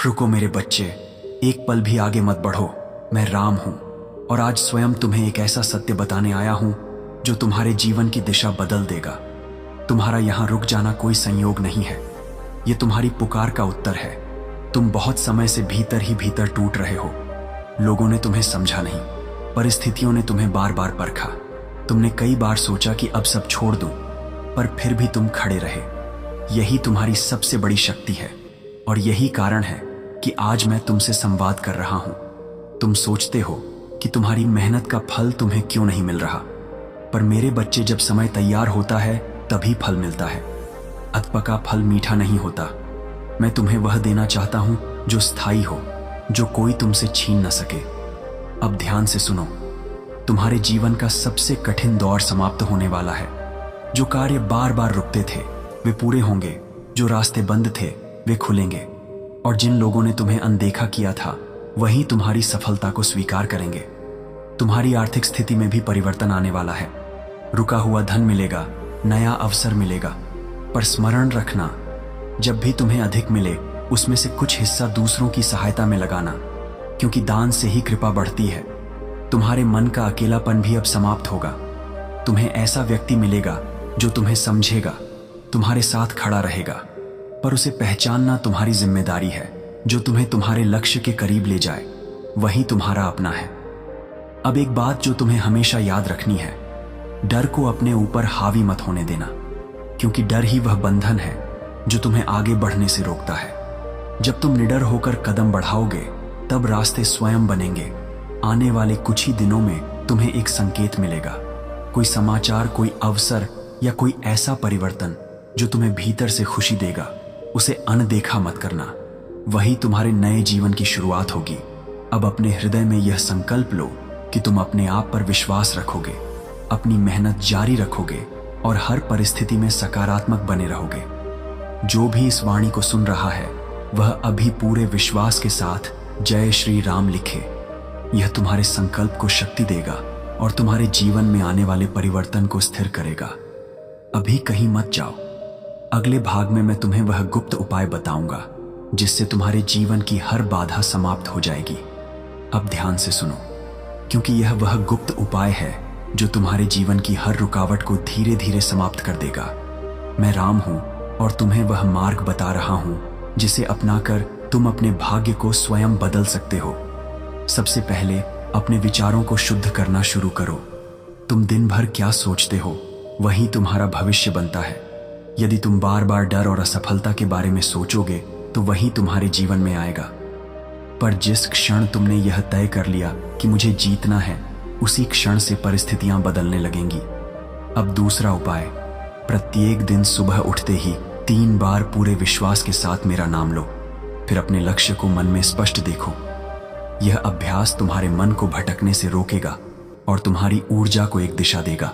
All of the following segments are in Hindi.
रुको मेरे बच्चे, एक पल भी आगे मत बढ़ो। मैं राम हूं और आज स्वयं तुम्हें एक ऐसा सत्य बताने आया हूं जो तुम्हारे जीवन की दिशा बदल देगा। तुम्हारा यहां रुक जाना कोई संयोग नहीं है, यह तुम्हारी पुकार का उत्तर है। तुम बहुत समय से भीतर ही भीतर टूट रहे हो। लोगों ने तुम्हें समझा नहीं, परिस्थितियों ने तुम्हें बार बार परखा। तुमने कई बार सोचा कि अब सब छोड़ दूं, पर फिर भी तुम खड़े रहे। यही तुम्हारी सबसे बड़ी शक्ति है और यही कारण है कि आज मैं तुमसे संवाद कर रहा हूं। तुम सोचते हो कि तुम्हारी मेहनत का फल तुम्हें क्यों नहीं मिल रहा, पर मेरे बच्चे, जब समय तैयार होता है तभी फल मिलता है। अधपका फल मीठा नहीं होता। मैं तुम्हें वह देना चाहता हूं जो स्थायी हो, जो कोई तुमसे छीन न सके। अब ध्यान से सुनो, तुम्हारे जीवन का सबसे कठिन दौर समाप्त होने वाला है। जो कार्य बार बार रुकते थे वे पूरे होंगे, जो रास्ते बंद थे वे खुलेंगे, और जिन लोगों ने तुम्हें अनदेखा किया था वही तुम्हारी सफलता को स्वीकार करेंगे। तुम्हारी आर्थिक स्थिति में भी परिवर्तन आने वाला है। रुका हुआ धन मिलेगा, नया अवसर मिलेगा, पर स्मरण रखना, जब भी तुम्हें अधिक मिले उसमें से कुछ हिस्सा दूसरों की सहायता में लगाना, क्योंकि दान से ही कृपा बढ़ती है। तुम्हारे मन का अकेलापन भी अब समाप्त होगा। तुम्हें ऐसा व्यक्ति मिलेगा जो तुम्हें समझेगा, तुम्हारे साथ खड़ा रहेगा, पर उसे पहचानना तुम्हारी जिम्मेदारी है। जो तुम्हें तुम्हारे लक्ष्य के करीब ले जाए वही तुम्हारा अपना है। अब एक बात जो तुम्हें हमेशा याद रखनी है, डर को अपने ऊपर हावी मत होने देना, क्योंकि डर ही वह बंधन है जो तुम्हें आगे बढ़ने से रोकता है। जब तुम निडर होकर कदम बढ़ाओगे तब रास्ते स्वयं बनेंगे। आने वाले कुछ ही दिनों में तुम्हें एक संकेत मिलेगा, कोई समाचार, कोई अवसर या कोई ऐसा परिवर्तन जो तुम्हें भीतर से खुशी देगा। उसे अनदेखा मत करना, वही तुम्हारे नए जीवन की शुरुआत होगी। अब अपने हृदय में यह संकल्प लो कि तुम अपने आप पर विश्वास रखोगे, अपनी मेहनत जारी रखोगे और हर परिस्थिति में सकारात्मक बने रहोगे। जो भी इस वाणी को सुन रहा है वह अभी पूरे विश्वास के साथ जय श्री राम लिखे। यह तुम्हारे संकल्प को शक्ति देगा और तुम्हारे जीवन में आने वाले परिवर्तन को स्थिर करेगा। अभी कहीं मत जाओ, अगले भाग में मैं तुम्हें वह गुप्त उपाय बताऊंगा जिससे तुम्हारे जीवन की हर बाधा समाप्त हो जाएगी। अब ध्यान से सुनो, क्योंकि यह वह गुप्त उपाय है जो तुम्हारे जीवन की हर रुकावट को धीरे धीरे समाप्त कर देगा। मैं राम हूं और तुम्हें वह मार्ग बता रहा हूं जिसे अपनाकर तुम अपने भाग्य को स्वयं बदल सकते हो। सबसे पहले अपने विचारों को शुद्ध करना शुरू करो। तुम दिन भर क्या सोचते हो वही तुम्हारा भविष्य बनता है। यदि तुम बार बार डर और असफलता के बारे में सोचोगे तो वही तुम्हारे जीवन में आएगा। पर जिस क्षण तुमने यह तय कर लिया कि मुझे जीतना है, उसी क्षण से परिस्थितियां बदलने लगेंगी। अब दूसरा उपाय, प्रत्येक दिन सुबह उठते ही 3 बार पूरे विश्वास के साथ मेरा नाम लो, फिर अपने लक्ष्य को मन में स्पष्ट देखो। यह अभ्यास तुम्हारे मन को भटकने से रोकेगा और तुम्हारी ऊर्जा को एक दिशा देगा।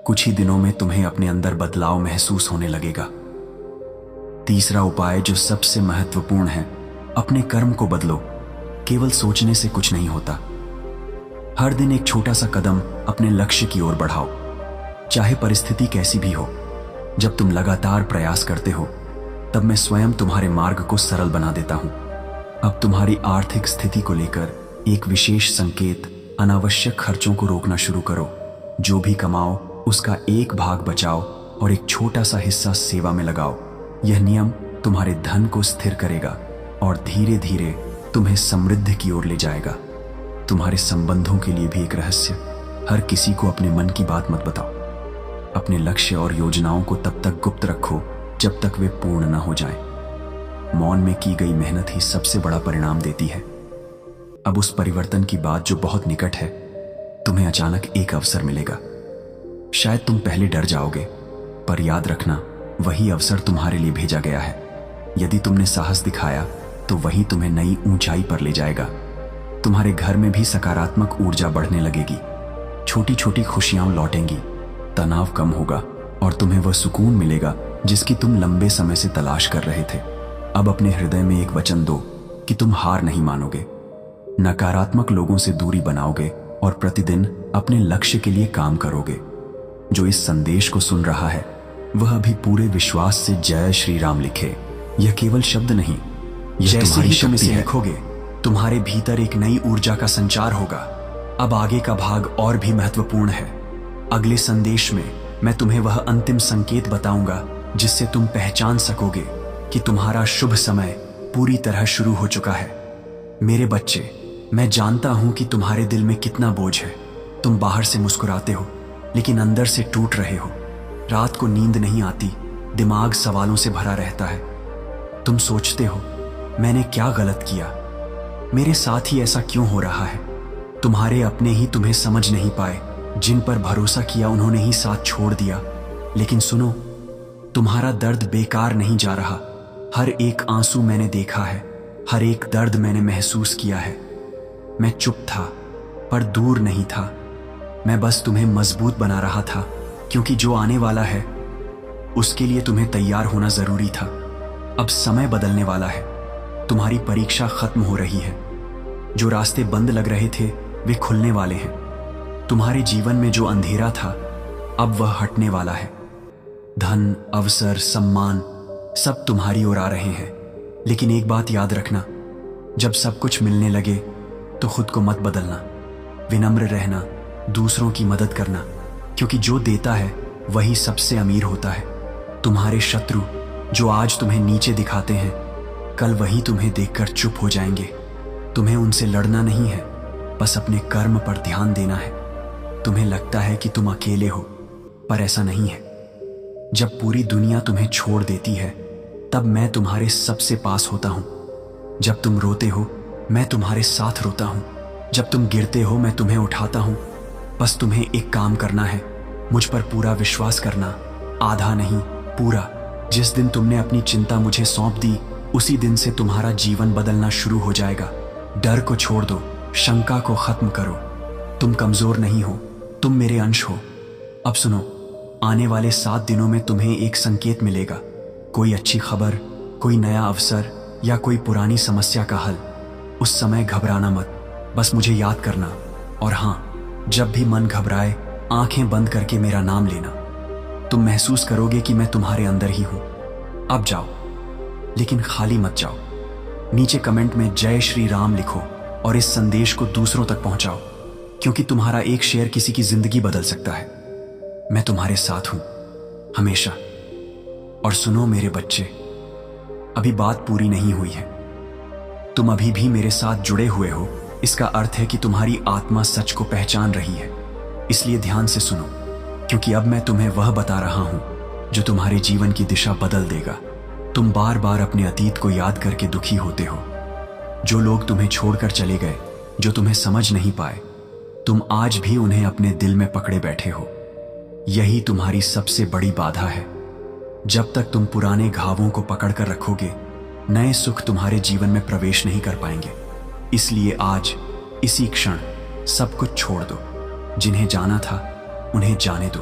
कुछ ही दिनों में तुम्हें अपने अंदर बदलाव महसूस होने लगेगा। तीसरा उपाय जो सबसे महत्वपूर्ण है, अपने कर्म को बदलो। केवल सोचने से कुछ नहीं होता। हर दिन एक छोटा सा कदम अपने लक्ष्य की ओर बढ़ाओ, चाहे परिस्थिति कैसी भी हो। जब तुम लगातार प्रयास करते हो तब मैं स्वयं तुम्हारे मार्ग को सरल बना देता हूं। अब तुम्हारी आर्थिक स्थिति को लेकर एक विशेष संकेत, अनावश्यक खर्चों को रोकना शुरू करो। जो भी कमाओ उसका एक भाग बचाओ और एक छोटा सा हिस्सा सेवा में लगाओ। यह नियम तुम्हारे धन को स्थिर करेगा और धीरे धीरे तुम्हें समृद्धि की ओर ले जाएगा। तुम्हारे संबंधों के लिए भी एक रहस्य, हर किसी को अपने मन की बात मत बताओ। अपने लक्ष्य और योजनाओं को तब तक गुप्त रखो जब तक वे पूर्ण न हो जाएं। मौन में की गई मेहनत ही सबसे बड़ा परिणाम देती है। अब उस परिवर्तन की बात जो बहुत निकट है। तुम्हें अचानक एक अवसर मिलेगा। शायद तुम पहले डर जाओगे, पर याद रखना, वही अवसर तुम्हारे लिए भेजा गया है। यदि तुमने साहस दिखाया तो वही तुम्हें नई ऊंचाई पर ले जाएगा। तुम्हारे घर में भी सकारात्मक ऊर्जा बढ़ने लगेगी। छोटी छोटी खुशियां लौटेंगी, तनाव कम होगा और तुम्हें वह सुकून मिलेगा जिसकी तुम लंबे समय से तलाश कर रहे थे। अब अपने हृदय में एक वचन दो कि तुम हार नहीं मानोगे, नकारात्मक लोगों से दूरी बनाओगे और प्रतिदिन अपने लक्ष्य के लिए काम करोगे। जो इस संदेश को सुन रहा है वह भी पूरे विश्वास से जय श्री राम लिखे। यह केवल शब्द नहीं, जैसे ही तुम इसे लिखोगे, तुम्हारे भीतर एक नई ऊर्जा का संचार होगा। अब आगे का भाग और भी महत्वपूर्ण है। अगले संदेश में मैं तुम्हें वह अंतिम संकेत बताऊंगा जिससे तुम पहचान सकोगे कि तुम्हारा शुभ समय पूरी तरह शुरू हो चुका है। मेरे बच्चे, मैं जानता हूं कि तुम्हारे दिल में कितना बोझ है। तुम बाहर से मुस्कुराते हो लेकिन अंदर से टूट रहे हो। रात को नींद नहीं आती, दिमाग सवालों से भरा रहता है। तुम सोचते हो, मैंने क्या गलत किया, मेरे साथ ही ऐसा क्यों हो रहा है। तुम्हारे अपने ही तुम्हें समझ नहीं पाए, जिन पर भरोसा किया उन्होंने ही साथ छोड़ दिया। लेकिन सुनो, तुम्हारा दर्द बेकार नहीं जा रहा। हर एक आंसू मैंने देखा है, हर एक दर्द मैंने महसूस किया है। मैं चुप था पर दूर नहीं था। मैं बस तुम्हें मजबूत बना रहा था, क्योंकि जो आने वाला है उसके लिए तुम्हें तैयार होना जरूरी था। अब समय बदलने वाला है। तुम्हारी परीक्षा खत्म हो रही है। जो रास्ते बंद लग रहे थे वे खुलने वाले हैं। तुम्हारे जीवन में जो अंधेरा था अब वह हटने वाला है। धन, अवसर, सम्मान सब तुम्हारी ओर आ रहे हैं। लेकिन एक बात याद रखना, जब सब कुछ मिलने लगे तो खुद को मत बदलना। विनम्र रहना, दूसरों की मदद करना, क्योंकि जो देता है वही सबसे अमीर होता है। तुम्हारे शत्रु जो आज तुम्हें नीचे दिखाते हैं, कल वही तुम्हें देखकर चुप हो जाएंगे। तुम्हें उनसे लड़ना नहीं है, बस अपने कर्म पर ध्यान देना है। तुम्हें लगता है कि तुम अकेले हो, पर ऐसा नहीं है। जब पूरी दुनिया तुम्हें छोड़ देती है तब मैं तुम्हारे सबसे पास होता हूं। जब तुम रोते हो मैं तुम्हारे साथ रोता हूं। जब तुम गिरते हो मैं तुम्हें उठाता हूं। बस तुम्हें एक काम करना है, मुझ पर पूरा विश्वास करना, आधा नहीं पूरा। जिस दिन तुमने अपनी चिंता मुझे सौंप दी, उसी दिन से तुम्हारा जीवन बदलना शुरू हो जाएगा। डर को छोड़ दो, शंका को खत्म करो। तुम कमजोर नहीं हो, तुम मेरे अंश हो। अब सुनो, आने वाले 7 दिनों में तुम्हें एक संकेत मिलेगा। कोई अच्छी खबर, कोई नया अवसर या कोई पुरानी समस्या का हल। उस समय घबराना मत, बस मुझे याद करना। और हाँ, जब भी मन घबराए आंखें बंद करके मेरा नाम लेना। तुम महसूस करोगे कि मैं तुम्हारे अंदर ही हूं। अब जाओ, लेकिन खाली मत जाओ। नीचे कमेंट में जय श्री राम लिखो और इस संदेश को दूसरों तक पहुंचाओ, क्योंकि तुम्हारा एक शेयर किसी की जिंदगी बदल सकता है। मैं तुम्हारे साथ हूं हमेशा। और सुनो मेरे बच्चे, अभी बात पूरी नहीं हुई है। तुम अभी भी मेरे साथ जुड़े हुए हो। इसका अर्थ है कि तुम्हारी आत्मा सच को पहचान रही है। इसलिए ध्यान से सुनो, क्योंकि अब मैं तुम्हें वह बता रहा हूं जो तुम्हारे जीवन की दिशा बदल देगा। तुम बार बार अपने अतीत को याद करके दुखी होते हो। जो लोग तुम्हें छोड़कर चले गए, जो तुम्हें समझ नहीं पाए, तुम आज भी उन्हें अपने दिल में पकड़े बैठे हो। यही तुम्हारी सबसे बड़ी बाधा है। जब तक तुम पुराने घावों को पकड़कर रखोगे, नए सुख तुम्हारे जीवन में प्रवेश नहीं कर पाएंगे। इसलिए आज, इसी क्षण सब कुछ छोड़ दो। जिन्हें जाना था उन्हें जाने दो।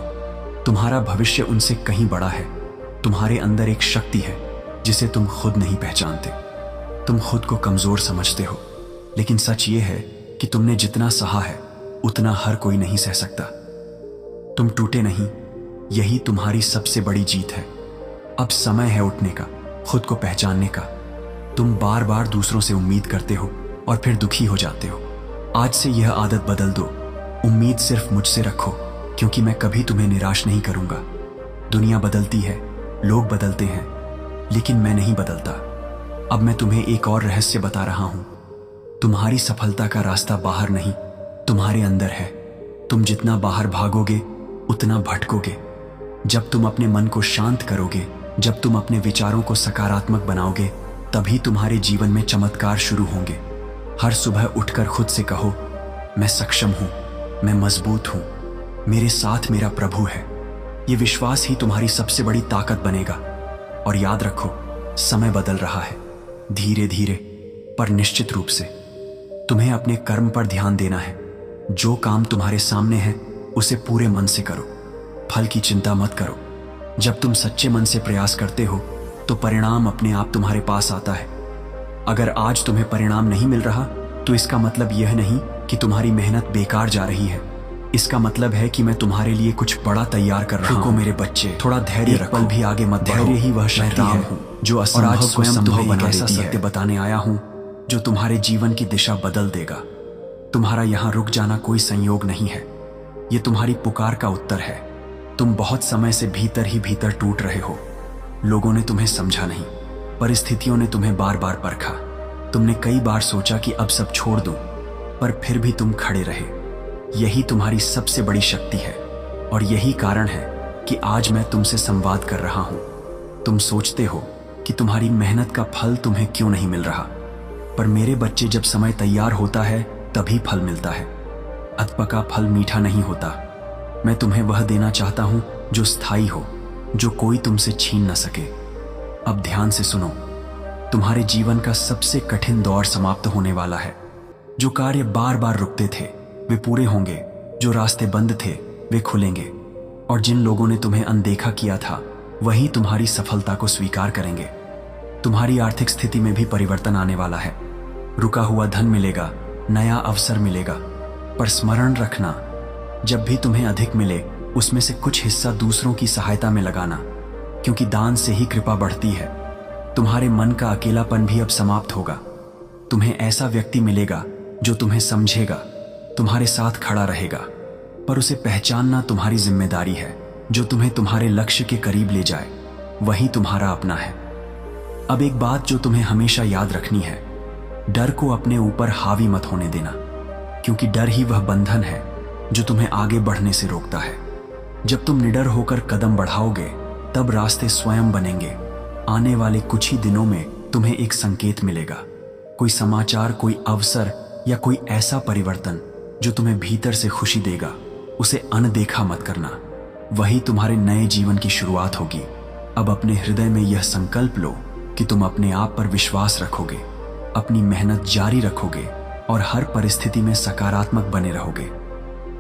तुम्हारा भविष्य उनसे कहीं बड़ा है। तुम्हारे अंदर एक शक्ति है जिसे तुम खुद नहीं पहचानते। तुम खुद को कमजोर समझते हो, लेकिन सच ये है कि तुमने जितना सहा है उतना हर कोई नहीं सह सकता। तुम टूटे नहीं, यही तुम्हारी सबसे बड़ी जीत है। अब समय है उठने का, खुद को पहचानने का। तुम बार बार दूसरों से उम्मीद करते हो और फिर दुखी हो जाते हो। आज से यह आदत बदल दो। उम्मीद सिर्फ मुझसे रखो, क्योंकि मैं कभी तुम्हें निराश नहीं करूंगा। दुनिया बदलती है, लोग बदलते हैं, लेकिन मैं नहीं बदलता। अब मैं तुम्हें एक और रहस्य बता रहा हूं। तुम्हारी सफलता का रास्ता बाहर नहीं, तुम्हारे अंदर है। तुम जितना बाहर भागोगे उतना भटकोगे। जब तुम अपने मन को शांत करोगे, जब तुम अपने विचारों को सकारात्मक बनाओगे, तभी तुम्हारे जीवन में चमत्कार शुरू होंगे। हर सुबह उठकर खुद से कहो, मैं सक्षम हूं, मैं मजबूत हूं, मेरे साथ मेरा प्रभु है। यह विश्वास ही तुम्हारी सबसे बड़ी ताकत बनेगा। और याद रखो, समय बदल रहा है, धीरे धीरे पर निश्चित रूप से। तुम्हें अपने कर्म पर ध्यान देना है। जो काम तुम्हारे सामने है उसे पूरे मन से करो। फल की चिंता मत करो। जब तुम सच्चे मन से प्रयास करते हो तो परिणाम अपने आप तुम्हारे पास आता है। अगर आज तुम्हें परिणाम नहीं मिल रहा तो इसका मतलब यह नहीं कि तुम्हारी मेहनत बेकार जा रही है। इसका मतलब है कि मैं तुम्हारे लिए कुछ बड़ा तैयार कर रहा हूँ। रुको मेरे बच्चे, थोड़ा धैर्य रखो, पल भी आगे मत बढ़ो। धैर्य ही वह शक्ति है जो असंभव को संभव बना देती है। ऐसा सत्य बताने आया हूँ जो तुम्हारे जीवन की दिशा बदल देगा। तुम्हारा यहाँ रुक जाना कोई संयोग नहीं है, ये तुम्हारी पुकार का उत्तर है। तुम बहुत समय से भीतर ही भीतर टूट रहे हो। लोगों ने तुम्हें समझा नहीं, परिस्थितियों ने तुम्हें बार बार परखा। तुमने कई बार सोचा कि अब सब छोड़ दूं, पर फिर भी तुम खड़े रहे। यही तुम्हारी सबसे बड़ी शक्ति है और यही कारण है कि आज मैं तुमसे संवाद कर रहा हूं। तुम सोचते हो कि तुम्हारी मेहनत का फल तुम्हें क्यों नहीं मिल रहा, पर मेरे बच्चे, जब समय तैयार होता है तभी फल मिलता है। अधपका फल मीठा नहीं होता। मैं तुम्हें वह देना चाहता हूं जो स्थायी हो, जो कोई तुमसे छीन न सके। अब ध्यान से सुनो, तुम्हारे जीवन का सबसे कठिन दौर समाप्त होने वाला है। जो कार्य बार बार रुकते थे वे पूरे होंगे, जो रास्ते बंद थे वे खुलेंगे, और जिन लोगों ने तुम्हें अनदेखा किया था वही तुम्हारी सफलता को स्वीकार करेंगे। तुम्हारी आर्थिक स्थिति में भी परिवर्तन आने वाला है। रुका हुआ धन मिलेगा, नया अवसर मिलेगा, पर स्मरण रखना, जब भी तुम्हें अधिक मिले उसमें से कुछ हिस्सा दूसरों की सहायता में लगाना, क्योंकि दान से ही कृपा बढ़ती है। तुम्हारे मन का अकेलापन भी अब समाप्त होगा। तुम्हें ऐसा व्यक्ति मिलेगा जो तुम्हें समझेगा, तुम्हारे साथ खड़ा रहेगा, पर उसे पहचानना तुम्हारी जिम्मेदारी है। जो तुम्हें तुम्हारे लक्ष्य के करीब ले जाए वही तुम्हारा अपना है। अब एक बात जो तुम्हें हमेशा याद रखनी है, डर को अपने ऊपर हावी मत होने देना, क्योंकि डर ही वह बंधन है जो तुम्हें आगे बढ़ने से रोकता है। जब तुम निडर होकर कदम बढ़ाओगे तब रास्ते स्वयं बनेंगे। आने वाले कुछ ही दिनों में तुम्हें एक संकेत मिलेगा, कोई समाचार, कोई अवसर या कोई ऐसा परिवर्तन जो तुम्हें भीतर से खुशी देगा। उसे अनदेखा मत करना, वही तुम्हारे नए जीवन की शुरुआत होगी। अब अपने हृदय में यह संकल्प लो कि तुम अपने आप पर विश्वास रखोगे, अपनी मेहनत जारी रखोगे और हर परिस्थिति में सकारात्मक बने रहोगे।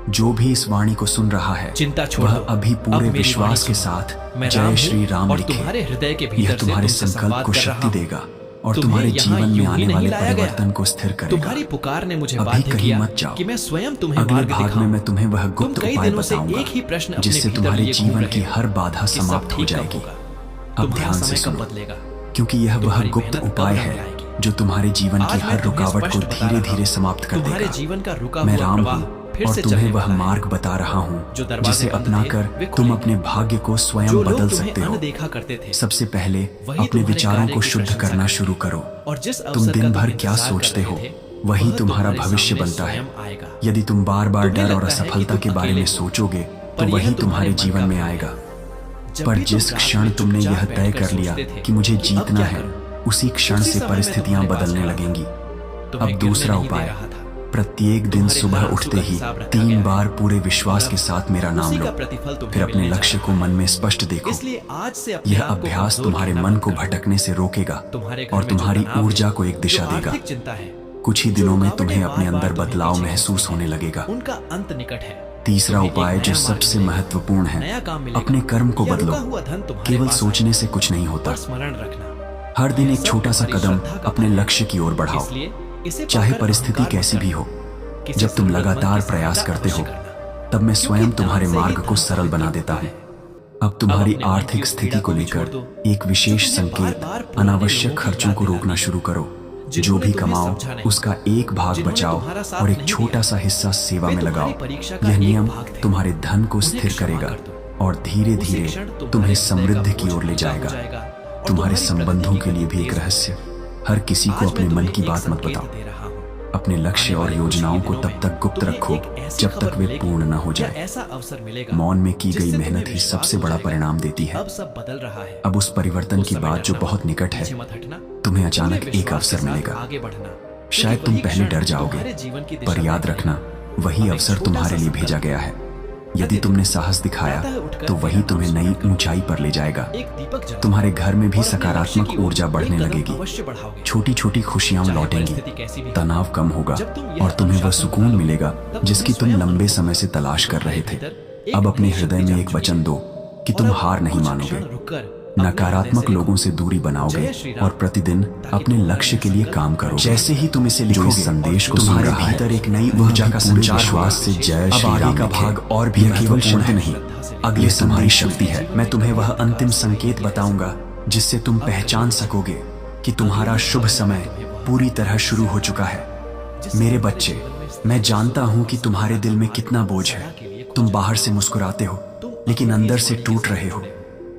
जो भी इस वाणी को सुन रहा है, चिंता छोड़ वह दो। अभी पूरे अब मेरी विश्वास वाणी के सुनो। साथ मैं जय राम श्री हूँ राम और लिखे। तुम्हारे हृदय के भीतर यह से तुम्हारे तुमसे संकल्प संवाद को कर रहा शक्ति हूँ। देगा और तुम्हें तुम्हारे यहाँ जीवन में यूं ही आने नहीं वाले लाया गया। परिवर्तन को स्थिर करेगा। तुम्हारी पुकार ने मुझे अभी बाध्य कहीं किया मत जाओ। कि मैं स्वयं तुम्हें अगले मार्ग भाग में दिखाऊं। मैं तुम्हें वह तुम गुप्त कई उपाय दिनों से बताऊंगा एक ही प्रश्न अपने जिससे भीतर तुम्हारे लिए घूम जीवन रहे की हो हर बाधा कि सब समाप्त हो ठीक कब जाएगी। होगा? अब तुम्हारा ध्यान से समय कब सुनो, बदलेगा? क्योंकि यह वह तुम्हारी गुप्त मेहनत उपाय कब रंग है लाएगी? जो तुम्हारे जीवन की आज मैं हर तुम्हें रुकावट को स्पष्ट बता धीरे रहा धीरे हूं। समाप्त कर तुम्हारे देगा। जीवन का रुका मैं हुआ राम प्रवाह हूँ फिर और से तुम्हें चलने वह वाला है। मार्ग बता रहा जो हूँ दरवाजे जिसे बंद अपना थे, कर वे तुम खुलेंगे। अपने भाग्य को जो स्वयं लोग बदल तुम्हें सकते हो। अनदेखा करते थे, सबसे पहले वही अपने तुम्हारे विचारों कार्य को की शुद्ध प्रशंसा करना करेंगे। शुरू करो। और जिस तुम अवसर का दिन तुम भर क्या इंतजार कर सोचते रहे हो थे, वही वह तुम्हारा तुम्हारे भविष्य सामने बनता है। स्वयं आएगा। यदि तुम बार बार तुम्हें डर और लगता है कि असफलता तुम के बारे अकेले में हो, सोचोगे पर तो यह वही तुम्हारे तुम्हारे मन जीवन का में भ्रम है। आएगा। जब पर भी तुम जिस रात क्षण में तुमने चुपचाप यह तय बैठकर कर लिया सोचते थे कि मुझे कि अब जीतना क्या है, करूं, उसी क्षण उसी से समय मैं परिस्थितियां तुम्हारे पास बदलने खड़ा लगेंगी। तुम्हें अब गिरने दूसरा नहीं दे उपाय, रहा था। प्रत्येक दिन तुम्हारे सुबह हर आंसू उठते का ही हिसाब रखा गया 3 है। बार पूरे विश्वास के अब साथ मेरा नाम उसी लो। का प्रतिफल तुम्हें फिर अपने मिलने जा लक्ष्य रहा को है। मन में स्पष्ट देखो। इसलिए आज से अपने यह आप को अभ्यास कमजोर तुम्हारे कहना मन बंद को कर दो। भटकने से रोकेगा तुम्हारे घर और में जो तुम्हारी तनाव है, ऊर्जा को एक दिशा जो देगा। आर्थिक चिंता है, कुछ ही जो दिनों में रुकावटें तुम्हें अपने बार-बार अंदर तुम्हें बदलाव पीछे महसूस खींचती होने हैं, लगेगा। उनका अंत निकट है। तीसरा तुम्हें एक उपाय जो नया मार्ग सबसे मिलेगा, महत्वपूर्ण नया है, काम मिलेगा, अपने कर्म को या बदलो। रुका हुआ धन तुम्हारे केवल पास सोचने आएगा। से कुछ नहीं होता। पर स्मरण रखना, हर दिन यह एक सब छोटा सा तुम्हारी कदम श्रद्धा का अपने फल है। लक्ष्य की ओर बढ़ाओ, इसलिए इसे चाहे पाकर परिस्थिति अहंकार कैसी मत भी करना। हो। किसी जब तुम जरूरतमंद लगातार की प्रयास सहायता करते हो अवश्य करना, तब मैं स्वयं क्योंकि तुम्हारे दान से ही मार्ग को धन सरल बना प्राप्ति देता होता हूँ। है। अब तुम्हारी अपने मन की आर्थिक उस स्थिति पीड़ा को भी लेकर छोड़ दो, एक विशेष जो तुम्हें संकेत, बार-बार पुराने अनावश्यक लोगों की खर्चों को याद रोकना दिलाती शुरू करो। जो जिन्होंने भी तुम्हें कमाओ समझा नहीं, उसका एक भाग जिन्होंने बचाओ तुम्हारा साथ और एक नहीं छोटा दिया, सा हिस्सा सेवा वे में लगाओ। तुम्हारी परीक्षा का यह एक नियम भाग थे। तुम्हारे धन को उन्हें स्थिर क्षमा करेगा कर दो। और धीरे उसी धीरे क्षण तुम्हें तुम्हारे हृदय का समृद्धि की बोझ ओर ले हल्का हो जाएगा। जाएगा और तुम्हारे तुम्हारी संबंधों प्रगति के लिए भी तेज एक होगी। रहस्य, हर किसी को आज अपने मैं मन तुम्हें की एक बात मत संकेत बताओ। दे रहा हूं। अपने लक्ष्य आने और वाले कुछ ही योजनाओं को दिनों तब में तक गुप्त तुम्हें रखो एक ऐसी जब खबर तक वे मिलेगी पूर्ण न हो या जाए। ऐसा अवसर मिलेगा मौन में की गई जिससे मेहनत तुम्हें ही विश्वास सबसे हो बड़ा जाएगा परिणाम देती कि है। अब सब बदल रहा है। अब उस परिवर्तन उस की समय बात जो डरना बहुत मत, निकट है, पीछे मत हटना, तुम्हें अचानक पूरे एक विश्वास अवसर के साथ मिलेगा। आगे बढ़ना, शायद क्योंकि तुम वही पहले क्षण डर जाओगे, तुम्हारे जीवन की दिशा पर याद बदलेगा। रखना वही अब एक अवसर छोटा तुम्हारे सा लिए भेजा संकल्प, गया है। यदि प्रतिदिन तुमने साहस दिखाया प्रातः उठकर तो वही मेरा तुम्हें नाम नई स्मरण करो। ऊंचाई पर ले जाएगा। एक दीपक जलाओ तुम्हारे घर में भी और अपने लक्ष्य सकारात्मक की ओर ऊर्जा बढ़ने एक कदम लगेगी। अवश्य बढ़ाओगे। छोटी छोटी खुशियां चाहे लौटेंगी, परिस्थिति कैसी भी हो। तनाव कम होगा जब तुम यह और तुम्हें वह अनुशासन सुकून बना लो, मिलेगा तब जिसकी तुम्हें तुम स्वयं लंबे अनुभव समय से तलाश कर रहे थे। भीतर एक अब अपने नई हृदय शक्ति में जाग एक चुकी वचन है। दो कि और तुम अब हार नहीं कुछ मानोगे। क्षण रुककर नकारात्मक लोगों से दूरी बनाओगे और प्रतिदिन अपने लक्ष्य के लिए काम करो। जैसे ही तुम इसे लिखोगे, इस संदेश को तुम्हारे भीतर एक नई ऊर्जा का संचार विश्वास से जय श्री राम का भाग और भी केवल शब्द नहीं, अगले तुम्हारी शक्ति है। मैं तुम्हें वह अंतिम संकेत बताऊंगा जिससे तुम पहचान सकोगे कि तुम्हारा शुभ समय पूरी तरह शुरू हो चुका है। मेरे बच्चे, मैं जानता हूं कि तुम्हारे दिल में कितना बोझ है। तुम बाहर से मुस्कुराते हो लेकिन अंदर से टूट रहे हो।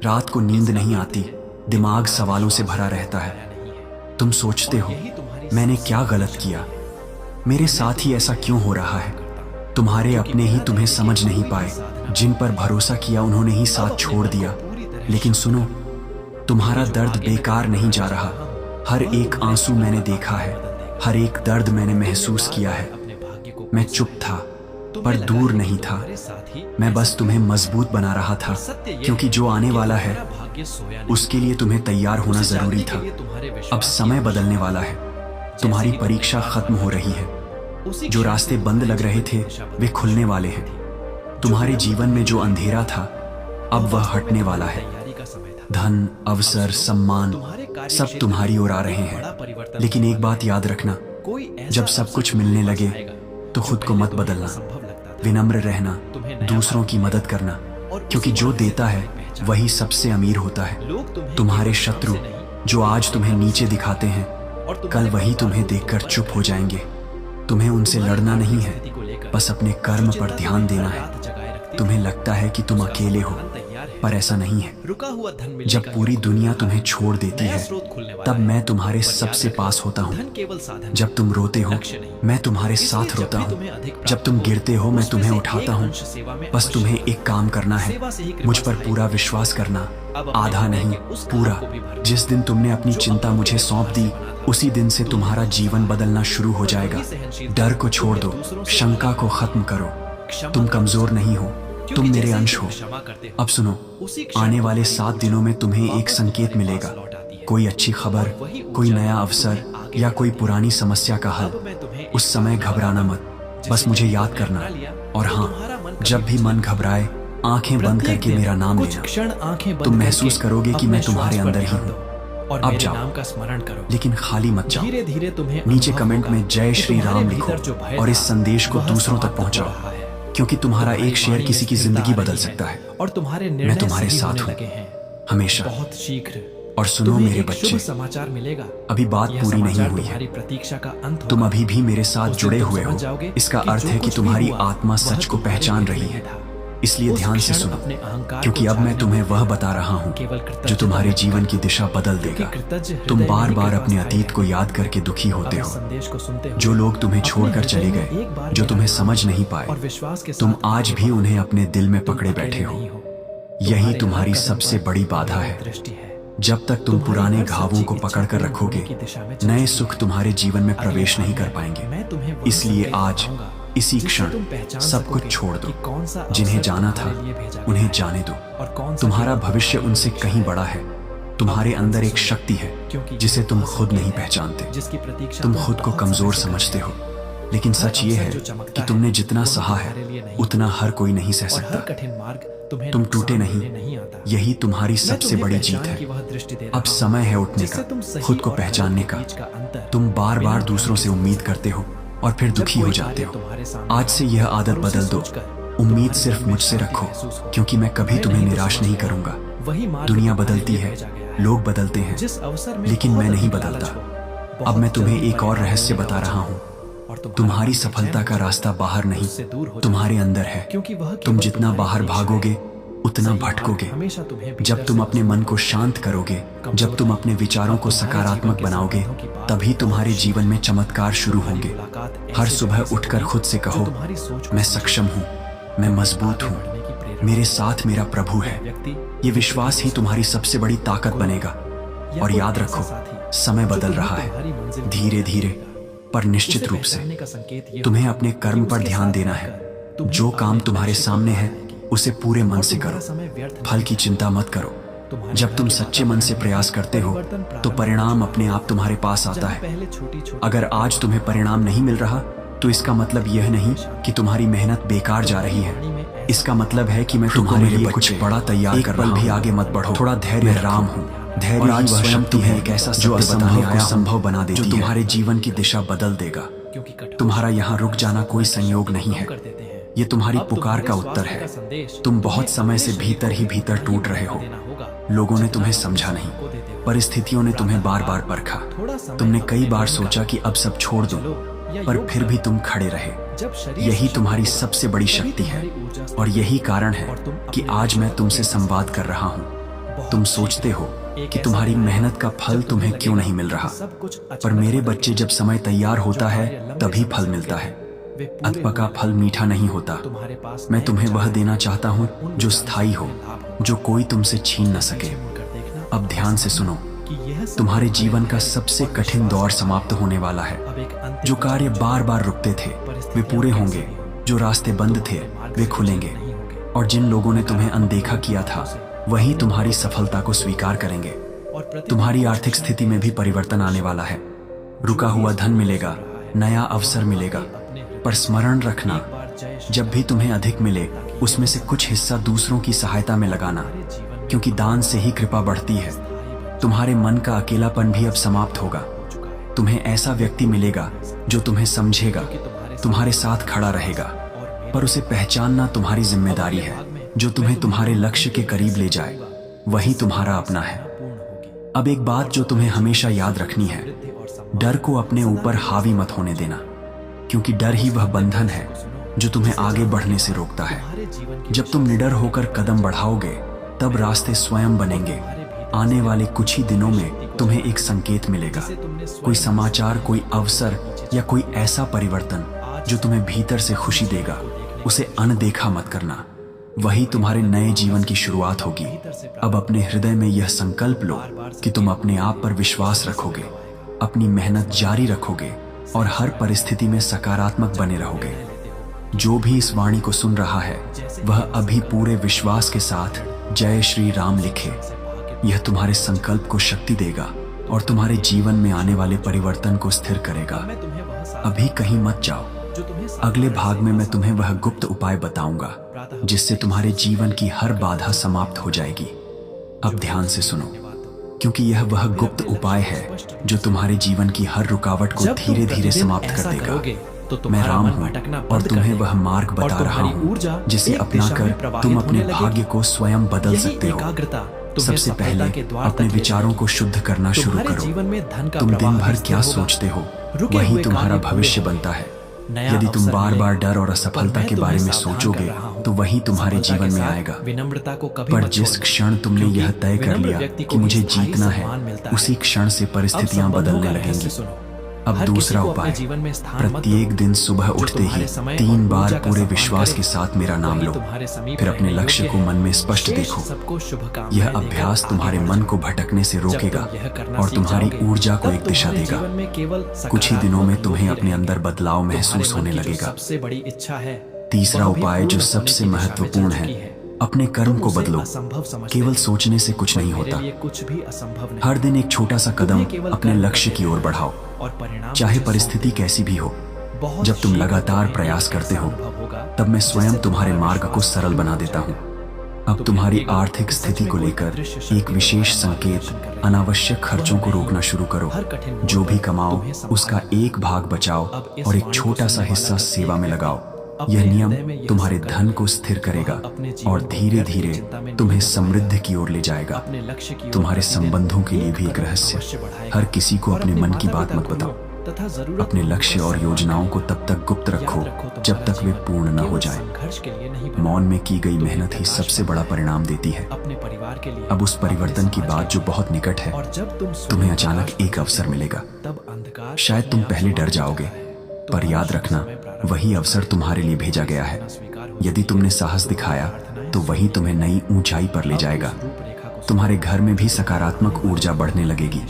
रात को नींद नहीं आती, दिमाग सवालों से भरा रहता है। तुम सोचते हो, मैंने क्या गलत किया, मेरे साथ ही ऐसा क्यों हो रहा है। तुम्हारे अपने ही तुम्हें समझ नहीं पाए, जिन पर भरोसा किया उन्होंने ही साथ छोड़ दिया। लेकिन सुनो, तुम्हारा दर्द बेकार नहीं जा रहा। हर एक आंसू मैंने देखा है, हर एक दर्द मैंने महसूस किया है। मैं चुप था पर दूर नहीं था। मैं बस तुम्हें मजबूत बना रहा था, क्योंकि जो आने वाला है उसके लिए तुम्हें तैयार होना जरूरी था। अब समय बदलने वाला है, तुम्हारी परीक्षा खत्म हो रही है। जो रास्ते बंद लग रहे थे वे खुलने वाले हैं। तुम्हारे जीवन में जो अंधेरा था अब वह हटने वाला है। धन, अवसर, सम्मान सब तुम्हारी ओर आ रहे हैं। लेकिन एक बात याद रखना, जब सब कुछ मिलने लगे तो खुद को मत बदलना। विनम्र रहना, दूसरों की मदद करना, क्योंकि जो देता है वही सबसे अमीर होता है। तुम्हारे शत्रु जो आज तुम्हें नीचे दिखाते हैं, कल वही तुम्हें देखकर चुप हो जाएंगे। तुम्हें उनसे लड़ना नहीं है, बस अपने कर्म पर ध्यान देना है। तुम्हें लगता है कि तुम अकेले हो, पर ऐसा नहीं है। जब पूरी दुनिया तुम्हें छोड़ देती है तब मैं तुम्हारे सबसे पास होता हूँ। जब तुम रोते हो मैं तुम्हारे साथ रोता हूँ। जब तुम गिरते हो मैं तुम्हें उठाता हूँ। बस तुम्हें एक काम करना है, मुझ पर पूरा विश्वास करना, आधा नहीं पूरा। जिस दिन तुमने अपनी चिंता मुझे सौंप दी उसी दिन से तुम्हारा जीवन बदलना शुरू हो जाएगा। डर को छोड़ दो, शंका को खत्म करो। तुम कमजोर नहीं हो, तुम मेरे अंश हो। अब सुनो, आने वाले 7 दिनों में तुम्हें एक संकेत मिलेगा, कोई अच्छी खबर, कोई नया अवसर या कोई पुरानी समस्या का हल। उस समय घबराना मत, बस मुझे याद करना। और हाँ, जब भी मन घबराए आंखें बंद करके मेरा नाम लेना। तुम महसूस करोगे कि मैं तुम्हारे अंदर ही हूँ। अब जाओ, लेकिन खाली मत जाओ। नीचे कमेंट में जय श्री राम लिखो और इस संदेश को दूसरों तक पहुंचाओ, क्योंकि तुम्हारा एक शेयर किसी की जिंदगी बदल सकता है। और तुम्हारे मैं तुम्हारे साथ हूँ हमेशा। बहुत शीघ्र और सुनो मेरे बच्चे, समाचार मिलेगा। अभी बात पूरी नहीं हुई है। प्रतीक्षा का अंत तुम अभी भी मेरे साथ जुड़े हुए हो। इसका अर्थ है कि तुम्हारी आत्मा सच को पहचान रही है। इसलिए ध्यान से सुनो, क्योंकि अब मैं तुम्हें वह बता रहा हूँ जो तुम्हारे जीवन की दिशा बदल देगा। तुम बार बार अपने अतीत को याद करके दुखी होते हो। जो लोग तुम्हें छोड़कर चले गए, जो तुम्हें समझ नहीं पाए, तुम आज भी उन्हें अपने दिल में पकड़े बैठे हो। यही तुम्हारी सबसे बड़ी बाधा है। जब तक तुम पुराने घावों को पकड़कर रखोगे, नए सुख तुम्हारे जीवन में प्रवेश नहीं कर पाएंगे। इसलिए आज इसी क्षण सब कुछ छोड़ दो। जिन्हें जाना था उन्हें जाने दो। तुम्हारा भविष्य उनसे कहीं बड़ा है। तुम्हारे अंदर एक शक्ति है जिसे तुम खुद नहीं पहचानते। तुम खुद को कमजोर समझते हो, लेकिन सच ये है कि तुमने जितना सहा है उतना हर कोई नहीं सह सकता। तुम टूटे नहीं, यही तुम्हारी सबसे बड़ी जीत है। अब समय है उठने का, खुद को पहचानने का। तुम बार बार दूसरों से उम्मीद करते हो और फिर दुखी हो जाते हो। आज से यह आदत बदल दो। उम्मीद सिर्फ मुझसे रखो, क्योंकि मैं कभी तुम्हें निराश नहीं करूंगा। दुनिया बदलती है, लोग बदलते हैं, लेकिन मैं नहीं बदलता। अब मैं तुम्हें एक और रहस्य बता रहा हूँ। तुम्हारी सफलता का रास्ता बाहर नहीं, तुम्हारे अंदर है। तुम जितना बाहर भागोगे उतना भटकोगे। जब तुम अपने मन को शांत करोगे, जब तुम अपने विचारों को सकारात्मक बनाओगे, तभी तुम्हारे जीवन में चमत्कार शुरू होंगे। हर सुबह उठकर खुद से कहो, मैं सक्षम हूँ, मैं मजबूत हूँ, मेरे साथ मेरा प्रभु है। ये विश्वास ही तुम्हारी सबसे बड़ी ताकत बनेगा। और याद रखो, समय बदल रहा है, धीरे धीरे पर निश्चित रूप से। तुम्हें अपने कर्म पर ध्यान देना है। जो काम तुम्हारे सामने है उसे पूरे मन से करो, फल की चिंता मत करो। जब तुम सच्चे मन से प्रयास करते हो तो परिणाम अपने आप तुम्हारे पास आता है। अगर आज तुम्हें परिणाम नहीं मिल रहा तो इसका मतलब यह नहीं कि तुम्हारी मेहनत बेकार जा रही है। इसका मतलब है कि मैं तुम्हारे लिए कुछ बड़ा तैयार कर रहा हूं। भी आगे मत बढ़ो, थोड़ा धैर्य रखो। राम हूं। धैर्य आज स्वयं तुम्हें एक ऐसा जो असंभव को संभव बना देती है, जो तुम्हारे जीवन की दिशा बदल देगा। तुम्हारा यहाँ रुक जाना कोई संयोग नहीं है, ये तुम्हारी पुकार का उत्तर है। तुम बहुत समय से भीतर ही भीतर टूट रहे हो। लोगों ने तुम्हें समझा नहीं, परिस्थितियों ने तुम्हें बार बार परखा। तुमने कई बार सोचा कि अब सब छोड़ दूं, पर फिर भी तुम खड़े रहे। यही तुम्हारी सबसे बड़ी शक्ति है और यही कारण है कि आज मैं तुमसे संवाद कर रहा हूँ। तुम सोचते हो कि तुम्हारी मेहनत का फल तुम्हें क्यों नहीं मिल रहा, पर मेरे बच्चे, जब समय तैयार होता है तभी फल मिलता है। अधपका फल मीठा नहीं होता। मैं तुम्हें वह देना चाहता हूँ जो स्थायी हो, जो कोई तुमसे छीन न सके। अब ध्यान से सुनो, तुम्हारे जीवन का सबसे कठिन दौर समाप्त होने वाला है। जो कार्य बार बार रुकते थे वे पूरे होंगे, जो रास्ते बंद थे वे खुलेंगे, और जिन लोगों ने तुम्हें अनदेखा किया था वही तुम्हारी सफलता को स्वीकार करेंगे। तुम्हारी आर्थिक स्थिति में भी परिवर्तन आने वाला है। रुका हुआ धन मिलेगा, नया अवसर मिलेगा, पर स्मरण रखना, जब भी तुम्हें अधिक मिले उसमें से कुछ हिस्सा दूसरों की सहायता में लगाना, क्योंकि दान से ही कृपा बढ़ती है। तुम्हारे मन का अकेलापन भी अब समाप्त होगा। तुम्हें ऐसा व्यक्ति मिलेगा जो तुम्हें समझेगा, तुम्हारे साथ खड़ा रहेगा, पर उसे पहचानना तुम्हारी जिम्मेदारी है। जो तुम्हें तुम्हारे लक्ष्य के करीब ले जाए वही तुम्हारा अपना है। अब एक बात जो तुम्हें हमेशा याद रखनी है, डर को अपने ऊपर हावी मत होने देना, क्योंकि डर ही वह बंधन है जो तुम्हें आगे बढ़ने से रोकता है। जब तुम निडर होकर कदम बढ़ाओगे तब रास्ते स्वयं बनेंगे। आने वाले कुछ ही दिनों में तुम्हें एक संकेत मिलेगा, कोई समाचार, कोई अवसर या कोई ऐसा परिवर्तन जो तुम्हें भीतर से खुशी देगा। उसे अनदेखा मत करना, वही तुम्हारे नए जीवन की शुरुआत होगी। अब अपने हृदय में यह संकल्प लो कि तुम अपने आप पर विश्वास रखोगे, अपनी मेहनत जारी रखोगे और हर परिस्थिति में सकारात्मक बने रहोगे। जो भी इस वाणी को सुन रहा है वह अभी पूरे विश्वास के साथ जय श्री राम लिखे। यह तुम्हारे संकल्प को शक्ति देगा और तुम्हारे जीवन में आने वाले परिवर्तन को स्थिर करेगा। अभी कहीं मत जाओ, अगले भाग में मैं तुम्हें वह गुप्त उपाय बताऊंगा जिससे तुम्हारे जीवन की हर बाधा समाप्त हो जाएगी। अब ध्यान से सुनो, क्योंकि यह वह गुप्त उपाय है जो तुम्हारे जीवन की हर रुकावट को धीरे धीरे समाप्त कर देगा। मैं राम हूँ और तुम्हें वह मार्ग बता रहा हूँ जिसे अपनाकर तुम अपने भाग्य को स्वयं बदल सकते हो। सबसे पहले अपने विचारों को शुद्ध करना शुरू करो। तुम दिन भर क्या सोचते हो वही तुम्हारा भविष्य बनता है। यदि तुम बार बार डर और असफलता के बारे में सोचोगे तो वही तुम्हारे जीवन में आएगा। पर जिस क्षण तुमने यह तय कर लिया कि मुझे जीतना है, उसी क्षण से परिस्थितियां बदलने लगेंगी। अब दूसरा उपाय, प्रत्येक दिन सुबह उठते ही 3 बार पूरे विश्वास के साथ मेरा नाम लो, फिर अपने लक्ष्य को मन में स्पष्ट देखो। यह अभ्यास तुम्हारे मन को भटकने से रोकेगा और तुम्हारी ऊर्जा को एक दिशा देगा। कुछ ही दिनों में तुम्हें अपने अंदर बदलाव महसूस होने लगेगा। तीसरा उपाय जो सबसे महत्वपूर्ण है, अपने कर्म को बदलो। केवल सोचने से कुछ नहीं होता। हर दिन एक छोटा सा कदम अपने लक्ष्य की ओर बढ़ाओ, चाहे परिस्थिति कैसी भी हो। जब तुम लगातार प्रयास करते हो तब मैं स्वयं तुम्हारे मार्ग को सरल बना देता हूँ। अब तुम्हारी आर्थिक स्थिति को लेकर एक विशेष संकेत, अनावश्यक खर्चों को रोकना शुरू करो। जो भी कमाओ उसका एक भाग बचाओ और एक छोटा सा हिस्सा सेवा में लगाओ। यह नियम तुम्हारे धन को स्थिर करेगा और धीरे धीरे तुम्हें समृद्धि की ओर ले जाएगा। तुम्हारे संबंधों के लिए भी एक रहस्य, हर किसी को अपने मन की बात मत बताओ। अपने लक्ष्य और योजनाओं को तब तक गुप्त रखो जब तक वे पूर्ण न हो जाएं। मौन में की गई मेहनत ही सबसे बड़ा परिणाम देती है। अब उस परिवर्तन की बात जो बहुत निकट है, तुम्हें अचानक एक अवसर मिलेगा। शायद तुम पहले डर जाओगे, पर याद रखना वही अवसर तुम्हारे लिए भेजा गया है। यदि तुमने साहस दिखाया तो वही तुम्हें नई ऊंचाई पर ले जाएगा। तुम्हारे घर में भी सकारात्मक ऊर्जा बढ़ने लगेगी।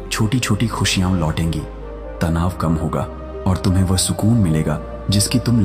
छोटी छोटी खुशियां लौटेंगी, तनाव कम होगा और तुम्हें वह सुकून मिलेगा जिसकी तुम